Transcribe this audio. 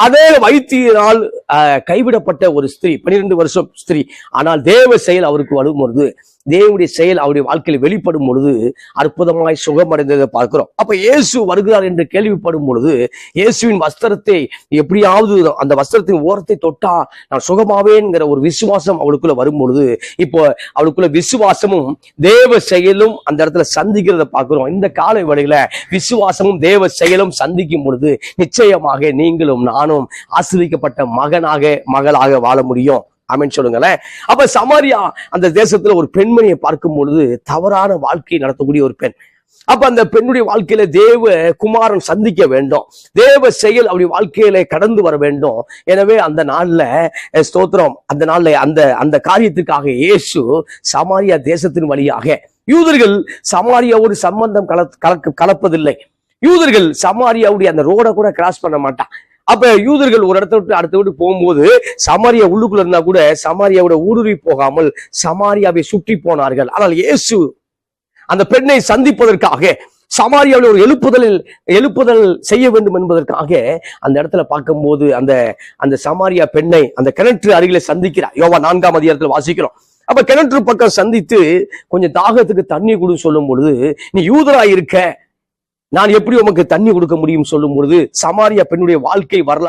அதே வைத்தியனால் கைவிடப்பட்ட ஒரு ஸ்திரீ, 12 வருஷம் ஸ்திரீ. ஆனால் தேவ செயல் அவருக்கு வரும் பொழுது, தேவனுடைய செயல் அவருடைய வாழ்க்கையில் வெளிப்படும் பொழுது அற்புதமாய் சுகமடைந்ததை பார்க்கிறோம். அப்ப இயேசு வருகிறார் என்று கேள்விப்படும் பொழுது, இயேசுவின் வஸ்திரத்தை எப்படியாவது அந்த வஸ்திரத்தின் ஓரத்தை தொட்டா நான் சுகமாவேங்கிற ஒரு விசுவாசம் அவளுக்குள்ள வரும் பொழுது, இப்போ அவளுக்குள்ள விசுவாசமும் தேவ செயலும் அந்த இடத்துல சந்திக்கிறத பார்க்கிறோம். இந்த காலை வேளையில விசுவாசமும் தேவ செயலும் சந்திக்கும் பொழுது நிச்சயமாக நீங்களும் நானும் ஆசீர்வதிக்கப்பட்ட மகனாக மகளாக வாழ முடியும். ஆமென் சொல்லுங்களேன். அப்ப சமாரியா அந்த தேசத்துல ஒரு பெண்மணியை பார்க்கும் பொழுது தவறான வாழ்க்கையை நடத்தக்கூடிய ஒரு பெண். அப்ப அந்த பெண்ணுடைய வாழ்க்கையில தேவ குமாரன் சந்திக்க வேண்டும், தேவ செயல் அவருடைய வாழ்க்கையில கடந்து வர வேண்டும். எனவே அந்த நாள்ல ஸ்தோத்திரம், அந்த நாள்ல அந்த காரியத்துக்காக இயேசு சமாரியா தேசத்தின் வழியாக, யூதர்கள் சமாரியாவோடு சம்பந்தம் கலப்பதில்லை. யூதர்கள் சமாரியாவுடைய அந்த ரோட கூட கிராஸ் பண்ண மாட்டான். அப்ப யூதர்கள் ஒரு இடத்த விட்டு அடுத்த விட்டு போகும்போது சமாரியா உள்ளுக்குள்ள இருந்தா கூட சமாரியாவோட ஊடுருவி போகாமல் சமாரியாவை சுற்றி போனார்கள். ஆனால் இயேசு அந்த பெண்ணை சந்திப்பதற்காக, சமாரியாவில் ஒரு எழுப்புதல் செய்ய வேண்டும் என்பதற்காக அந்த இடத்துல பார்க்கும்போது அந்த சமாரியா பெண்ணை அந்த கிணற்று அருகில சந்திக்கிறார். யோவான் 4ஆம் அதிகாரத்துல வாசிக்கிறோம். அப்ப கிணற்று பக்கம் சந்தித்து கொஞ்சம் தாகத்துக்கு தண்ணி கொடு சொல்லும் பொழுது, நீ யூதராய் இருக்க, நான் எப்படி உமக்கு தண்ணி கொடுக்க முடியும் சொல்லும் பொழுது, சமாரியா பெண்ணுடைய வாழ்க்கை வரலாறு